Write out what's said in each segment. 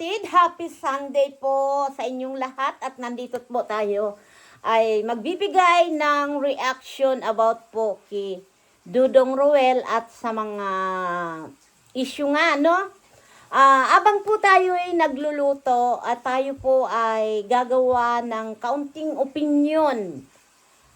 kapatid, happy Sunday po sa inyong lahat at nandito po tayo ay magbibigay ng reaction about po kay Dudong Roel at sa mga issue nga, no? Abang po tayo ay nagluluto at tayo po ay gagawa ng kaunting opinion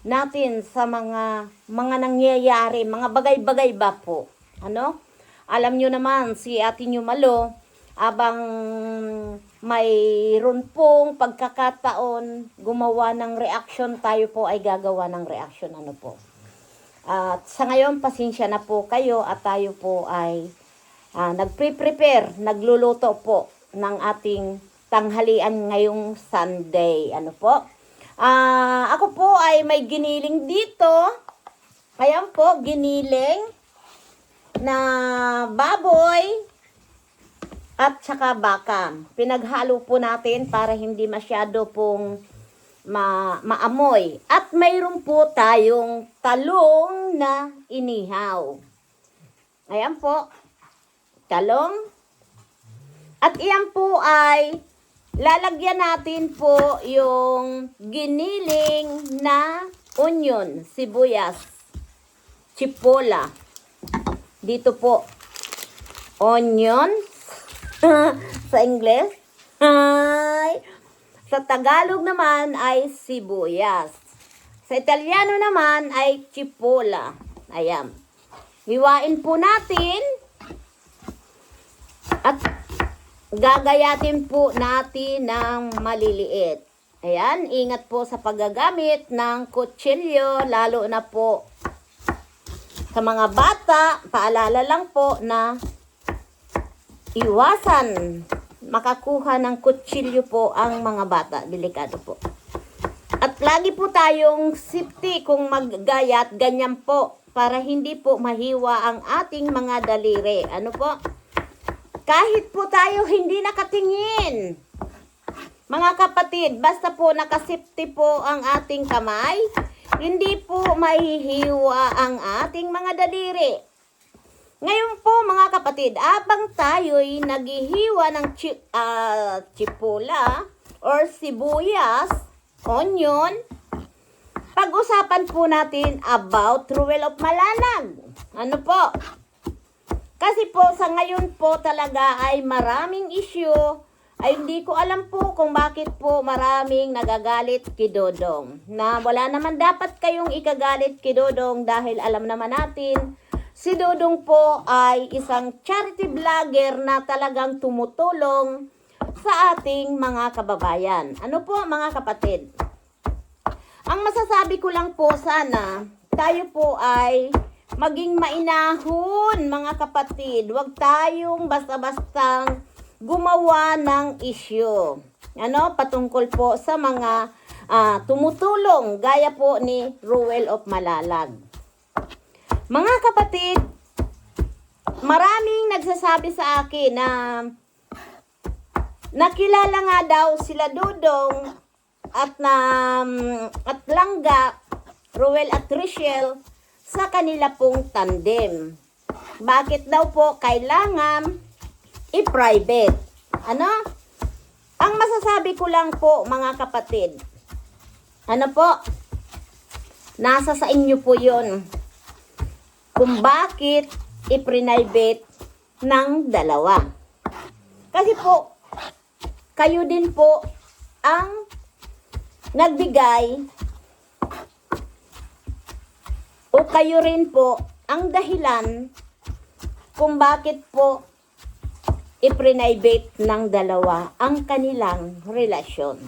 natin sa mga nangyayari, mga bagay-bagay ba po, ano? Alam nyo naman, si Ate Numalo, abang mayroon pong pagkakataon gumawa ng reaction, tayo po ay gagawa ng reaction, ano po. At sa ngayon, pasensya na po kayo at tayo po ay nagpre-prepare, nagluluto po ng ating tanghalian ngayong Sunday, ano po. Ako po ay may giniling dito. Ayan po, giniling na baboy at saka baka. Pinaghalo po natin para hindi masyado pong maamoy. At mayroon po tayong talong na inihaw. Ayan po, talong. At iyan po ay lalagyan natin po yung giniling na onion, sibuyas, chipola. Dito po, onion, sa Ingles. Sa Tagalog naman ay sibuyas. Sa Italiano naman ay chipola. Ayan. Hiwain po natin. At gagayatin po natin ng maliliit. Ayan, ingat po sa paggagamit ng kutsilyo, lalo na po sa mga bata. Paalala lang po na iwasan makakuha ng kutsilyo po ang mga bata. Delikado po. At lagi po tayong safety kung maggayat, ganyan po, para hindi po mahiwa ang ating mga daliri. Ano po? Kahit po tayo hindi nakatingin, mga kapatid, basta po nakasafety po ang ating kamay, hindi po mahihiwa ang ating mga daliri. Ngayon po mga kapatid, abang tayo'y naghihiwa ng chipola or sibuyas, onion, pag-usapan po natin about Ruel of Malanag. Ano po? Kasi po sa ngayon po talaga ay maraming issue, ay hindi ko alam po kung bakit po maraming nagagalit kay Dodong. Na wala naman dapat kayong ikagalit kay Dodong dahil alam naman natin, si Dodong po ay isang charity vlogger na talagang tumutulong sa ating mga kababayan. Ano po mga kapatid? Ang masasabi ko lang po sana, tayo po ay maging mainahon mga kapatid. Huwag tayong basta-bastang gumawa ng issue. Ano? Patungkol po sa mga tumutulong gaya po ni Ruel of Malalag. Mga kapatid, maraming nagsasabi sa akin na nakilala nga daw sila Dudong at Langga, Ruel at Richelle sa kanila pong tandem. Bakit daw po kailangan i-private? Ano? Ang masasabi ko lang po mga kapatid, ano po? Nasa sa inyo po yun kung bakit i-private ng dalawa. Kasi po, kayo din po ang nagbigay o kayo rin po ang dahilan kung bakit po i-private ng dalawa ang kanilang relasyon.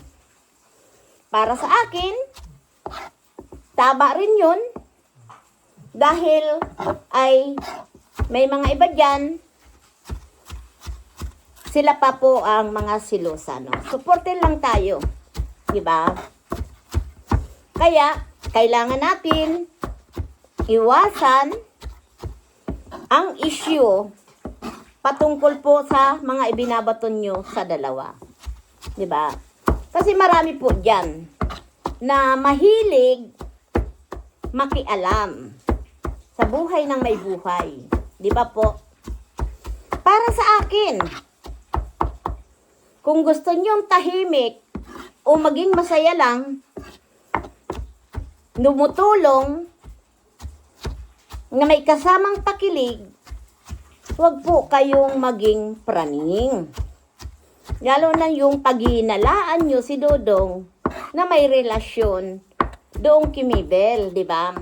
Para sa akin, tama rin yun dahil ay may mga iba dyan, sila pa po ang mga silosa. No? Supportin lang tayo. Diba? Kaya, kailangan natin iwasan ang issue patungkol po sa mga ibinabaton nyo sa dalawa. Diba? Kasi marami po dyan na mahilig makialam sa buhay ng may buhay. Diba po? Para sa akin, Kung gusto nyong tahimik o maging masaya lang, lumutulong na may kasamang pakilig, huwag po kayong maging praning. Lalo na yung paghihinalaan nyo si Dodong na may relasyon doong Kimibel, di ba?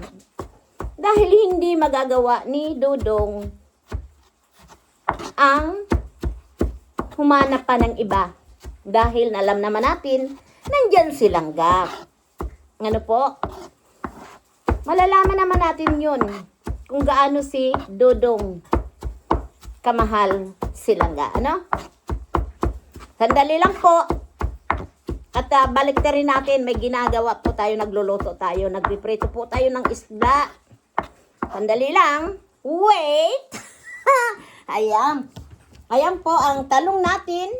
Dahil hindi magagawa ni Dodong ang humanap pa ng iba. Dahil alam naman natin, nandyan silang gap. Ano po? Malalaman naman natin yun kung gaano si Dodong kamahal silang ga. Ano? Sandali lang po. At balik na rin natin, may ginagawa po tayo, nagluluto tayo, nagpiprito po tayo ng isda. Sandali lang. Wait! Ayan. Ayan po ang talong natin.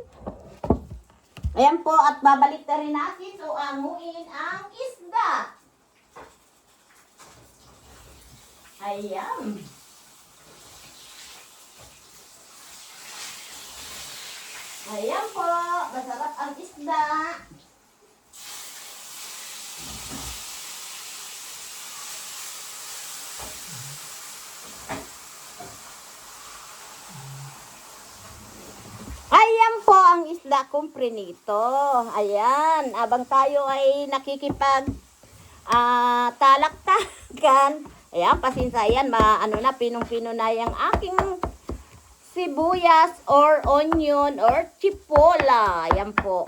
Ayan po, at babalik na rin natin o anguin ang isda. Ayan. Ayan po, masarap ang isda. Ayan po ang isda kong prinito. Ayan, abang tayo ay nakikipag talaktakan. Ayan, pasensya yan, pinong-pino na yung aking sibuyas or onion or chipola. Ayan po.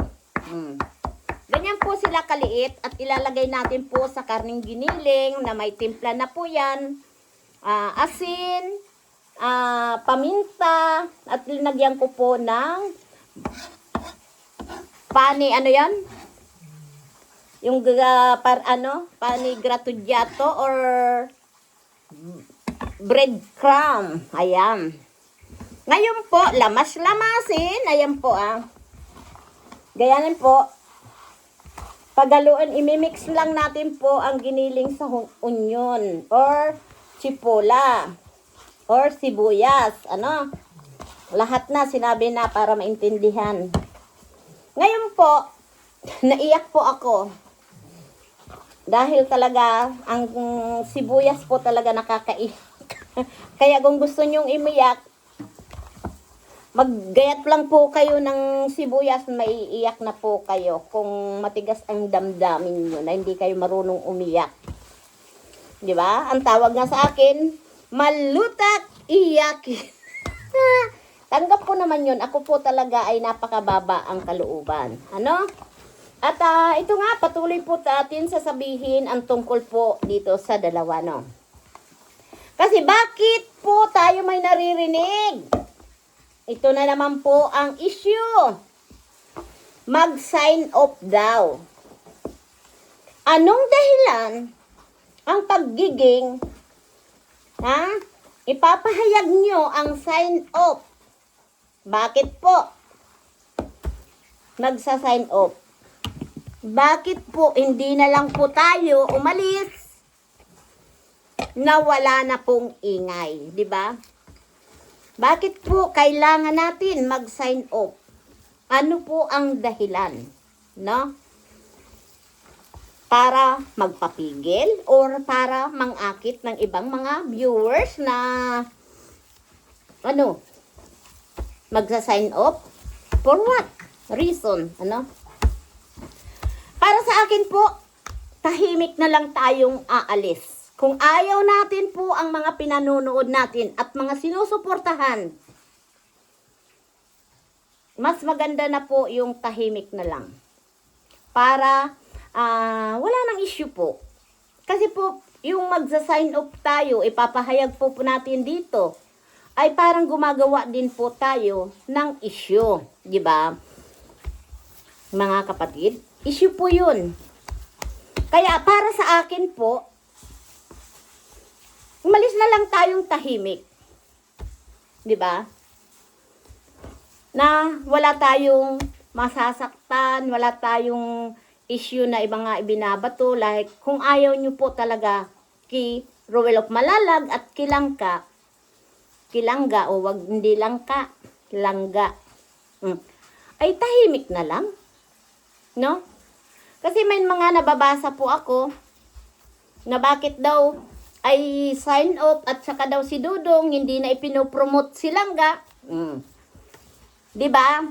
Ganyan po sila kaliit at ilalagay natin po sa karning giniling na may timpla na po yan. Asin, paminta, at linagyan ko po ng pani, ano yan? Yung pani grattugiato or breadcrumb. Ayan. Ngayon po, lamas-lamasin. Ayan po Gayanin po. Pagaluan, imimix lang natin po ang giniling sa onion or chipola or sibuyas. Ano? Lahat na sinabi na para maintindihan. Ngayon po, naiyak po ako. Dahil talaga, ang sibuyas po talaga nakakaiyak. Kaya kung gusto nyong imiyak, maggayat lang po kayo ng sibuyas, maiiyak na po kayo. Kung matigas ang damdamin nyo na hindi kayo marunong umiyak. Di ba? Ang tawag nga sa akin, malutak iyakin. Tanggap po naman yun. Ako po talaga ay napakababa ang kalooban. Ano? At ito nga, patuloy po natin sasabihin ang tungkol po dito sa dalawa, no? Kasi bakit po tayo may naririnig? Ito na naman po ang issue. Mag-sign off daw. Anong dahilan ang paggiging, ipapahayag nyo ang sign off? Bakit po nagsa-sign off? Bakit po hindi na lang po tayo umalis na wala na pong ingay, di ba? Bakit po kailangan natin mag-sign off? Ano po ang dahilan, no? Para magpapigil or para mangakit ng ibang mga viewers na magsa-sign off? For what reason, ano? Para sa akin po, tahimik na lang tayong aalis. Kung ayaw natin po ang mga pinanunood natin at mga sinusuportahan, mas maganda na po yung tahimik na lang. Para wala nang issue po. Kasi po, yung magsa-sign off tayo, ipapahayag po natin dito, ay parang gumagawa din po tayo ng issue. Di ba? Mga kapatid, issue po yun. Kaya para sa akin po, umalis na lang tayong tahimik. Di ba? Na wala tayong masasaktan, wala tayong issue na ibang nga ibinabato. Like, kung ayaw nyo po talaga kay Ruel of Malalag at Kilangga, o wag hindi lang ka, Langga. ay tahimik na lang. No? Kasi may mga nababasa po ako na bakit daw ay sign off at saka daw si Dudong hindi na ipinopromote si Langga. 'Di ba?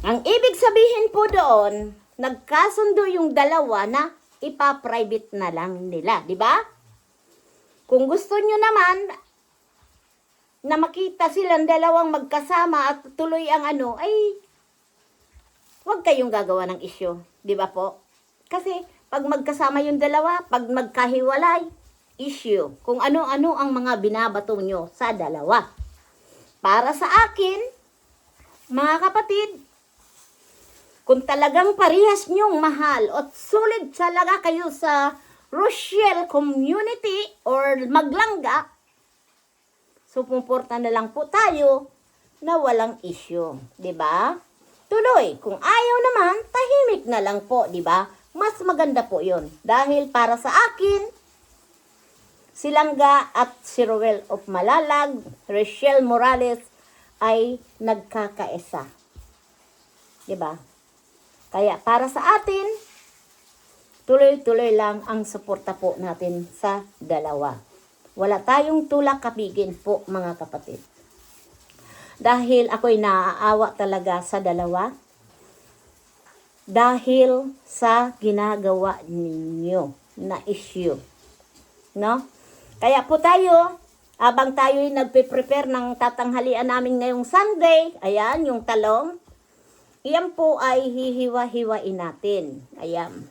Ang ibig sabihin po doon, nagkasundo yung dalawa na ipa-private na lang nila, 'di ba? Kung gusto nyo naman na makita silang dalawang magkasama at tuloy ang ano, ay huwag kayong gagawa ng issue, 'di ba po? Kasi pag magkasama yung dalawa, pag magkahiwalay, issue. Kung ano-ano ang mga binabato nyo sa dalawa. Para sa akin, mga kapatid, kung talagang parehas nyong mahal at sulit talaga kayo sa Rochelle community or Maglangga, sumuporta na lang po tayo na walang issue, 'di ba? Tuloy, kung ayaw naman, tahimik na lang po, 'di ba? Mas maganda po 'yon. Dahil para sa akin, si Langga at si Ruel of Malalag, Rochelle Morales ay nagkakaisa. 'Di ba? Kaya para sa atin, tuloy-tuloy lang ang suporta po natin sa dalawa. Wala tayong tulak kapigin po, mga kapatid. Dahil ako'y naaawa talaga sa dalawa. Dahil sa ginagawa ninyo na issue. No? Kaya po tayo, habang tayo'y nagpe-prepare ng tatanghalian namin ngayong Sunday, ayan, yung talong, iyan po ay hihiwa-hiwain natin. Ayan.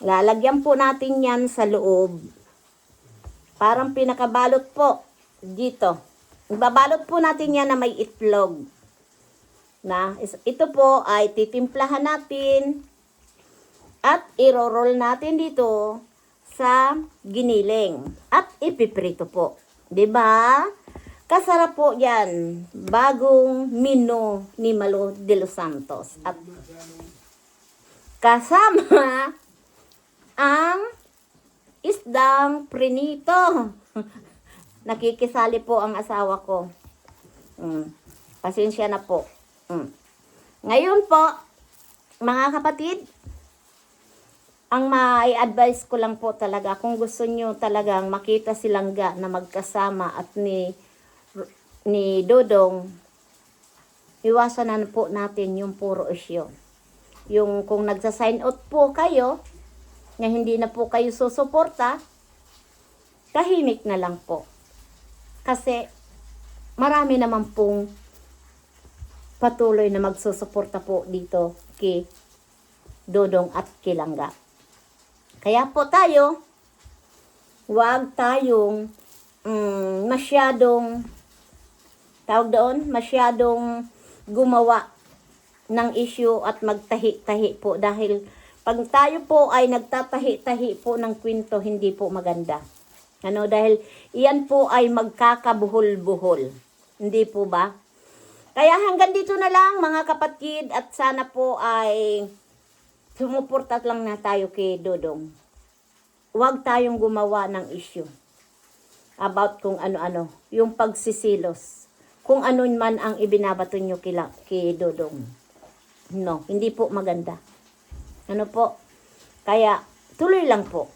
Lalagyan po natin yan sa loob. Parang pinakabalot po dito. Ibabalot po natin yan na may itlog. Ito po ay titimplahan natin at iro-roll natin dito sa giniling at ipiprito po. 'Di ba? Kasarap po yan, bagong menu ni Malo de los Santos. At kasama ang isdang prinito. Nakikisali po ang asawa ko. Pasensya na po. Ngayon po, mga kapatid, ang mai-advise ko lang po talaga, kung gusto nyo talagang makita si Langga na magkasama at ni Dodong, iwasan na po natin yung puro issue. Yung kung nagsa-sign out po kayo, na hindi na po kayo susuporta, tahimik na lang po. Kasi marami naman pong patuloy na magsusuporta po dito kay Dodong at kay Langga. Kaya po tayo, huwag tayong masyadong masyadong gumawa ng issue at magtahi-tahi po, dahil pag tayo po ay nagtatahi-tahi po ng kwento, hindi po maganda. Dahil iyan po ay magkakabuhol-buhol. Hindi po ba? Kaya hanggang dito na lang, mga kapatid, at sana po ay sumuporta lang na tayo kay Dodong. Huwag tayong gumawa ng issue about kung ano-ano, yung pagsisilos. Kung ano man ang ibinabato nyo kay Dodong. No, hindi po maganda. Po? Kaya, tuloy lang po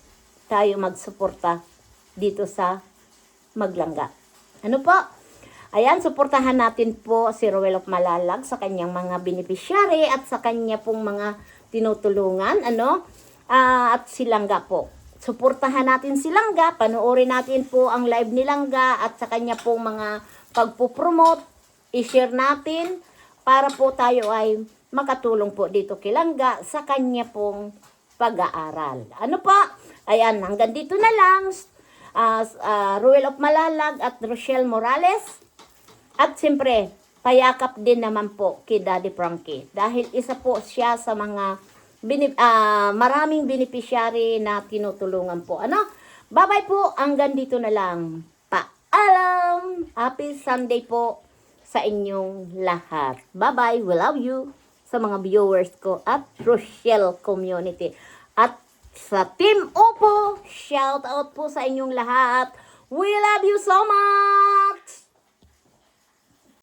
tayo magsuporta dito sa Maglangga. Po? Ayan, suportahan natin po si Ruel of Malalag sa kanyang mga beneficiary at sa kanya pong mga tinutulungan, at si Langga po. Suportahan natin si Langga, panoorin natin po ang live ni Langga at sa kanya pong mga pagpupromote, i-share natin para po tayo ay makatulong po dito kay Langga sa kanya pong pag-aaral. Po? Ayan, hanggang dito na lang. Ruel of Malalag at Rochelle Morales. At siyempre, payakap din naman po kay Daddy Frankie. Dahil isa po siya sa mga maraming beneficiary na tinutulungan po. Bye-bye po. Hanggang dito na lang. Paalam! Happy Sunday po sa inyong lahat. Bye-bye. We love you sa mga viewers ko at Rochelle community. At sa Team Oppo, shout out po sa inyong lahat. We love you so much!